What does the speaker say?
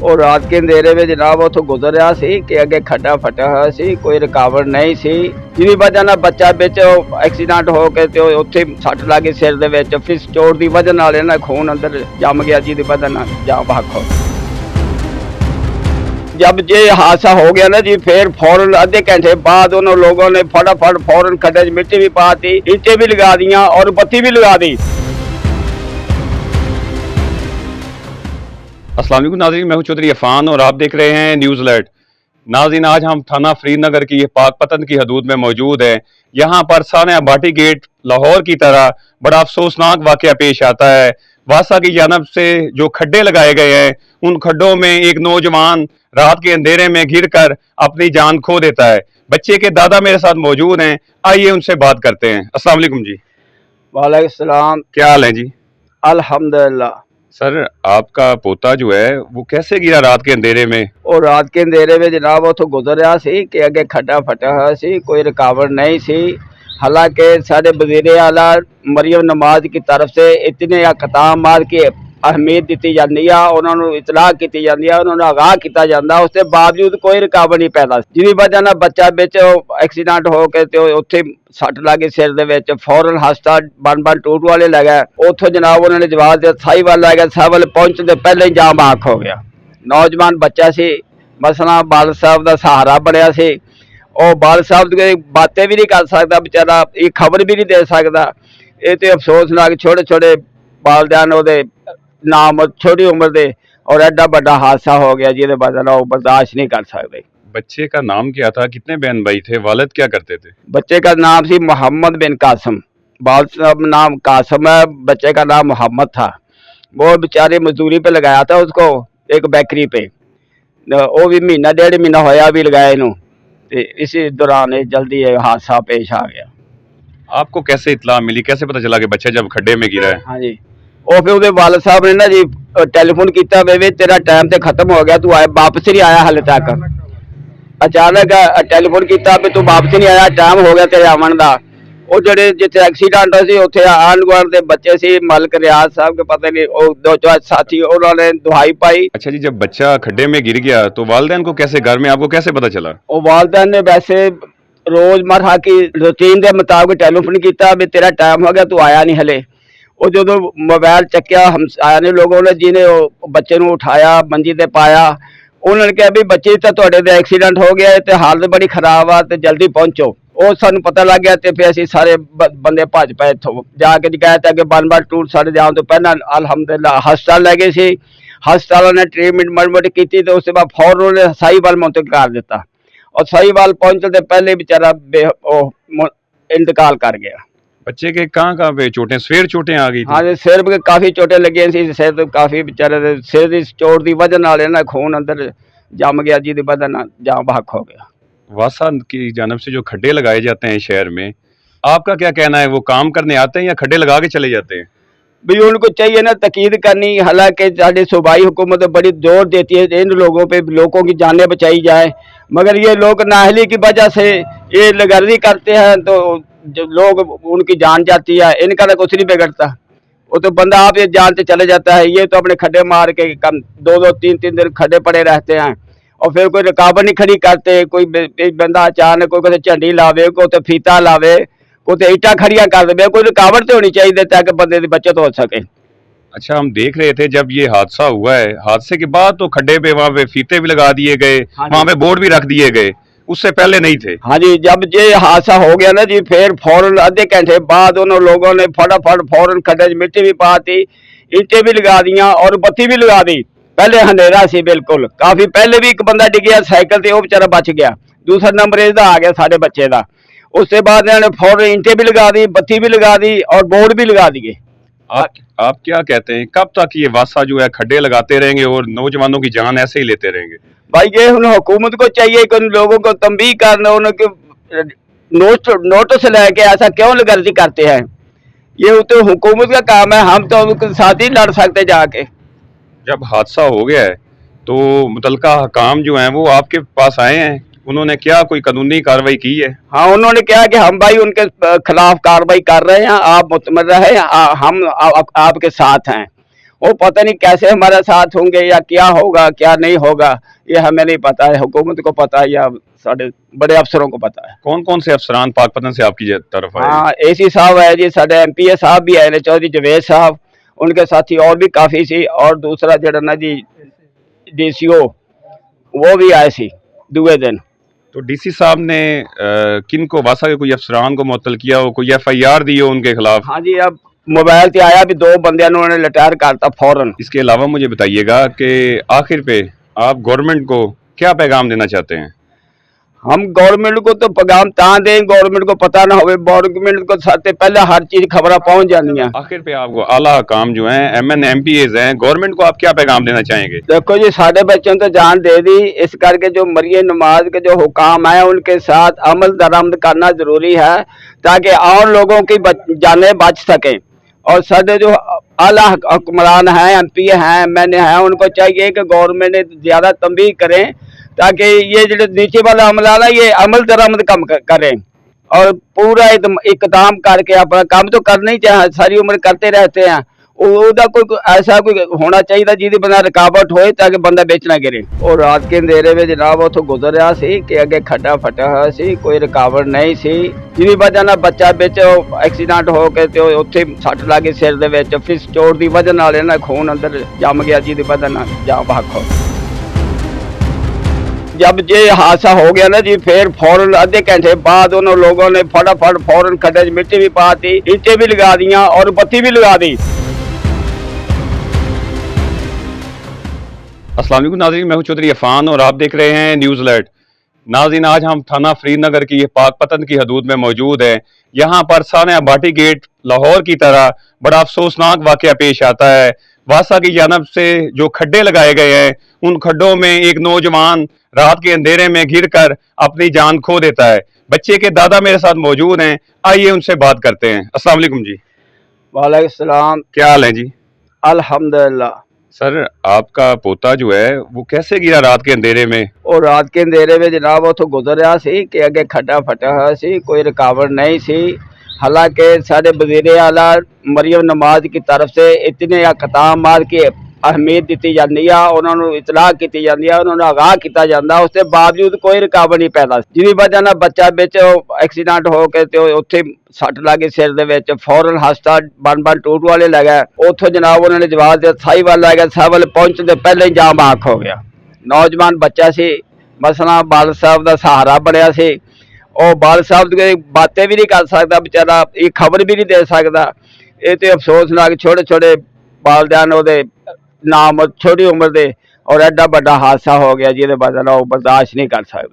ਉਹ ਰਾਤ ਕੇ ਅੰਧੇਰੇ ਵਿੱਚ ਜਨਾਬ ਉੱਥੋਂ ਗੁਜ਼ਰ ਰਿਹਾ ਸੀ ਕਿ ਅੱਗੇ ਖੱਡਾ ਫਟਿਆ ਹੋਇਆ ਸੀ, ਕੋਈ ਰੁਕਾਵਟ ਨਹੀਂ ਸੀ, ਜਿਹਦੀ ਵਜ੍ਹਾ ਨਾਲ ਬੱਚਾ ਵਿੱਚ ਐਕਸੀਡੈਂਟ ਹੋ ਕੇ ਤੇ ਉੱਥੇ ਸੱਟ ਲੱਗ ਗਈ ਸਿਰ ਦੇ ਵਿੱਚ, ਫਿਰ ਚੋਟ ਦੀ ਵਜ੍ਹਾ ਨਾਲ ਇਹਨਾਂ ਖੂਨ ਅੰਦਰ ਜੰਮ ਗਿਆ, ਜਿਹਦੀ ਵਜ੍ਹਾ ਨਾਲ ਜਾਨ ਬਹਕ ਹੋ ਗਈ। जब ये हादसा हो गया ना जी, फिर फौरन आधे घंटे बाद उन लोगों ने फटाफट फौरन खड्डे च मिट्टी भी पा दी, ईंटें भी लगा दियां और बत्ती भी लगा दी। अस्सलाम वालेकुम नाज़रीन, मैं हूं चौधरी इरफान और आप देख रहे हैं न्यूज़ अलर्ट। नाज़रीन, आज हम थाना फरीदनगर की पाकपतन की हदूद में मौजूद हैं। यहाँ पर सानिया भाटी गेट लाहौर की तरह बड़ा अफसोसनाक वाक़या पेश आता है। वासा की जानब से जो खड्डे लगाए गए हैं, उन खड्डों में एक नौजवान रात के अंधेरे में गिरकर अपनी जान खो देता है। बच्चे के दादा मेरे साथ मौजूद हैं, आइए उनसे बात करते हैं। अस्सलाम वालेकुम जी। वालेकुम सलाम। क्या हाल है जी? अल्हम्दुलिल्लाह। सर, आपका पोता जो है वो कैसे गिरा रात के अंधेरे में? और रात के अंधेरे में जनाब उतो गुजर रहा सी कि अगे खड्डा फटा हुआ सी, कोई रुकावट नहीं सी। हालांकि साढ़े वज़ीर आला मरियम नमाज की तरफ से इतने अक़दामात की अहमियत दी जाती है, उन्होंने इतलाह की जाती है, उन्होंने आगाह किया जाता है, उसके बावजूद कोई रुकावट नहीं पैदा, जिसकी वजह से बच्चा बिच एक्सीडेंट हो के उत्थे सट लग गई सिर दे विच, फौरन हस्पताल बन टूट वाले ले गए। उतों जनाब उन्होंने जवाब दिया, साहिवाल ले गए, साहिवाल पहुंचते पहले ही जाम आख हो गया। नौजवान बच्चा सी, मसला बाल साहब का सहारा बनया सी, और बाल साहब बातें भी नहीं कर सकता बेचारा, ये खबर भी नहीं दे सकता। ये तो अफसोसनाक छोटे छोटे बालदान ओदे नाम छोटी उम्र दे और एडा बड़ा हादसा हो गया, जिहदे वजह नाल बर्दाश्त नहीं कर सकते। बच्चे का नाम क्या था? कितने बहन भाई थे? वालिद क्या करते थे? बच्चे का नाम सी मोहम्मद बिन कासिम, बाल साहब नाम कासिम है, बच्चे का नाम मोहम्मद था। वो बेचारे मजदूरी पे लगाया था उसको एक बेकरी पे, वो भी महीना डेढ़ महीना होया भी लगाए इनू, इसी दौरान जल्दी ये हादसा पेश आ गया। आपको कैसे इतला मिली, कैसे पता चला कि बच्चा जब खड्डे में गिरा है? हाँ जी, और फिर उसके वालिद साहब ने ना जी टेलीफोन किया, वे तेरा टाइम तो खत्म हो गया, तू आया वापस नहीं आया हाले तक। अचानक टेलीफोन किया भी तू वापस नहीं आया, टाइम हो गया तेरे आवन का। वो जड़े जिथे एक्सीडेंट सी उत्थे आंढ गुआंढ के बच्चे सी, मलक रियाज साहब के पता नहीं, वो दो चार साथी, उन्होंने दुहाई पाई। अच्छा जी, जब बच्चा खड्डे में गिर गया तो वालिदैन को कैसे, घर में आपको कैसे पता चला? वो वालिदैन ने वैसे रोजमर्रा की रूटीन के मुताबिक टेलीफोन किया भी तेरा टाइम हो गया, तू आया नहीं हले। वो जो मोबाइल चक्या, हम आया ने लोगों ने जिन्हें बच्चे को उठाया, मंजी ते पाया, उन्होंने कहा भी बच्चे तो तुहाडे एक्सीडेंट हो गया, तो हालत बड़ी खराब आ, तो जल्दी पहुंचो। वो सानू पता लग गया, तो फिर असीं सारे बंदे भज पाए इत्थों जाके गए थे कि बन टूट साढ़े जाने तो पहला अलहमदुलिल्लाह हस्पताल ले गए सी। हस्पताल ने ट्रीटमेंट मरमट की, तो उसके बाद फौरन उन्हें साहिवाल मुंतकिल कर दिता, और साहिवाल पहुंचते पहले बेचारा इंतकाल कर गया। बच्चे के कहाँ पे चोटें, सिर चोटें आ गई थी? हाँ जी, सिर पे काफ़ी चोटें लगी सी, सिर तो काफ़ी बेचारे दे सिर की चोट की वजह नाल ना खून अंदर जम गया, जिसकी वजह नाल जान बहक हो गया। वासा की जानब से जो खड्डे लगाए जाते हैं शहर में, आपका क्या कहना है? वो काम करने आते हैं या खड्डे लगा के चले जाते हैं? भी उनको चाहिए ना तकीद करनी, हालांकि साड़ी सूबाई हुकूमत बड़ी जोर देती है इन लोगों पे, लोगों की जानें बचाई जाए, मगर ये लोग नाअहली की वजह से ये लगर्जी करते हैं, तो जो लोग उनकी जान जाती है, इनका तो कुछ नहीं बिगड़ता। वो तो बंदा आप ये जान से चले जाता है, ये तो अपने खड्डे मार के कम दो तीन दिन खड्डे पड़े रहते हैं, और फिर कोई रुकावट नहीं खड़ी करते। कोई बंदा अचानक कोई झंडी लावे, कोई फीता लावे, कोई ईटा खड़िया कर दे, कोई रुकावट तो होनी चाहिए ताकि बंदे की बचत हो सके। अच्छा, हम देख रहे थे जब ये हादसा हुआ है, हादसे के बाद तो खड्डे पे वहाँ पे फीते भी लगा दिए गए, वहाँ पे बोर्ड भी रख दिए गए, उससे पहले नहीं थे। हाँ जी, जब ये हादसा हो गया ना जी, फिर फौरन आधे घंटे बाद उन लोगों ने फटाफट फौरन खड्डे च मिट्टी भी पा दी, ईंटें भी लगा दियां और बत्ती भी लगा दी। पहले अंधेरा सी बिल्कुल, काफी पहले भी एक बंदा डिग गया साइकिल से, वो बेचारा बच गया, दूसरा नंबर इसका आ गया साढ़े बच्चे का। उसके बाद इन्होंने फौरन ईंटें भी लगा दी, बत्ती भी लगा दी और बोर्ड भी लगा दिए। आप क्या कहते हैं, कब तक ये वासा जो है खड्डे लगाते रहेंगे और नौजवानों की जान ऐसे ही लेते रहेंगे? भाई ये हुकूमत को चाहिए कि उन लोगों को तंबीह करना, उनके नोटिस लेके ऐसा क्यों गर्जी करते हैं, ये तो हुकूमत का काम है, हम तो उनके साथ ही लड़ सकते जाके। जब हादसा हो गया है तो मुतलका हकाम जो हैं वो आपके पास आए हैं, उन्होंने क्या कोई कानूनी कार्रवाई की है? हाँ, उन्होंने कहा कि हम भाई उनके खिलाफ कार्रवाई कर रहे हैं, आप मुतमर रहे, हम आपके साथ हैं। वो पता नहीं कैसे हमारे साथ होंगे या क्या होगा क्या नहीं होगा, ये हमें नहीं पता है। हुकूमत को पता है या साढ़े बड़े अफसरों को पता है। कौन कौन से अफसरान पाकपतन से आपकी तरफ आए? हाँ, एसी साहब है जी, साढ़े MPA साहब भी आए, चौधरी जवेद साहब, उनके साथी और भी काफ़ी सी, और दूसरा जड़ा ना जी DCO वो भी आए सी दूसरे दिन। तो डीसी साहब ने किन को वासा के कोई अफसरान को मुअत्तल किया हो, कोई FIR दी हो उनके खिलाफ? हाँ जी, अब मोबाइल से आया भी 2 बंदे उन्होंने रिटायर करता फौरन। इसके अलावा मुझे बताइएगा कि आखिर पे आप गवर्नमेंट को क्या पैगाम देना चाहते हैं? हम गवर्नमेंट को तो पैगाम ता दें, गवर्नमेंट को पता ना हो, गवर्नमेंट को सबसे पहले हर चीज खबर पहुंच जानी है। आखिर पे आपको आला काम जो हैं MN MPAs हैं, गवर्नमेंट को आप क्या पैगाम देना चाहेंगे? देखो जी, साढ़े बच्चों तो जान दे दी, इस करके जो मरियम नमाज के जो हुकाम है उनके साथ अमल दरामद करना जरूरी है, ताकि और लोगों की जानें बच सकें। और साढ़े जो आला हुक्मरान हैं, MP हैं, MN हैं, उनको चाहिए कि गवर्नमेंट ने ज्यादा तंबीह करें, ताकि ये जो नीचे वाला अमला ना ये अमल दरामद कम करें, और पूरा इकदाम करके अपना काम तो करना ही चाहिए, सारी उम्र करते रहते हैं। ਉਹਦਾ ਕੋਈ ਐਸਾ ਕੋਈ ਹੋਣਾ ਚਾਹੀਦਾ ਜਿਹਦੀ ਬਣਾ ਰੁਕਾਵਟ ਹੋਏ ਤਾਂ ਕਿ ਬੰਦਾ ਵਿੱਚ ਨਾ ਗਿਰੇ। ਉਹ ਰਾਤ ਕੇ ਅੰਧੇਰੇ ਵਿੱਚ ਜਨਾਬ ਉੱਥੋਂ ਗੁਜ਼ਰ ਰਿਹਾ ਸੀ ਕਿ ਅੱਗੇ ਖੱਡਾ ਫਟਿਆ ਹੋਇਆ ਸੀ, ਕੋਈ ਰੁਕਾਵਟ ਨਹੀਂ ਸੀ, ਜਿਹਦੀ ਵਜ੍ਹਾ ਨਾਲ ਬੱਚਾ ਵਿੱਚ ਐਕਸੀਡੈਂਟ ਹੋ ਕੇ ਤੇ ਉੱਥੇ ਸੱਟ ਲੱਗ ਗਈ ਸਿਰ ਦੇ ਵਿੱਚ, ਫਿਰ ਚੋਟ ਦੀ ਵਜ੍ਹਾ ਨਾਲ ਇਹਨਾਂ ਖੂਨ ਅੰਦਰ ਜੰਮ ਗਿਆ, ਜਿਹਦੀ ਵਜ੍ਹਾ ਨਾਲ ਜਾਨ ਬਹਕ ਹੋ ਗਈ। जब ये हादसा हो गया ना जी, फिर फौरन आधे घंटे बाद उन लोगों ने फटाफट फौरन खड्डे में मिट्टी भी पा दी, ईंटें भी लगा दिया और बत्ती भी लगा दी। अस्सलाम वालेकुम नाज़रीन, मैं हूं चौधरी इरफान और आप देख रहे हैं न्यूज़ अलर्ट। नाज़रीन, आज हम थाना फरीदनगर की पाकपतन की हदूद में मौजूद हैं। यहाँ पर सानिया बाटी गेट लाहौर की तरह बड़ा अफसोसनाक वाक़या पेश आता है। वासा की जानब से जो खड्डे लगाए गए हैं, उन खड्डों में एक नौजवान रात के अंधेरे में गिरकर अपनी जान खो देता है। बच्चे के दादा मेरे साथ मौजूद हैं, आइए उनसे बात करते हैं। अस्सलाम वालेकुम जी। वालेकुम सलाम। क्या हाल है जी? अल्हम्दुलिल्लाह। सर, आपका पोता जो है वो कैसे गिरा रात के अंधेरे में? और रात के अंधेरे में जनाब उतो गुजर रहा सी कि अगे खड्डा फटा हुआ सी, कोई रुकावट नहीं सी। हालांकि साढ़े वज़ीर आला मरियम नमाज की तरफ से इतने इक़दामात की अहमियत दी जाती है, उन्होंने इतलाह की जाती है, उन्होंने आगाह किया जाता है, उसके बावजूद कोई रुकावट नहीं पैदा, जिसकी वजह से बच्चा बिच एक्सीडेंट हो के उत्थे सट लग गई सिर दे विच, फौरन हस्पताल बन टूट वाले ले गए। उतों जनाब उन्होंने जवाब दिया, साहिवाल ले गए, साहिवाल पहुंचते पहले ही जाम आख हो गया। नौजवान बच्चा सी, मसला बाल साहब का सहारा बनया सी, और बाल साहब बातें भी नहीं कर सकता बेचारा, ये खबर भी नहीं दे सकता। ये तो अफसोसनाक छोटे छोटे बालदान ओदे नाम छोटी उम्र दे, और एडा बड़ा हादसा हो गया जिहदे वजह नाल बर्दाश्त नहीं कर सकते।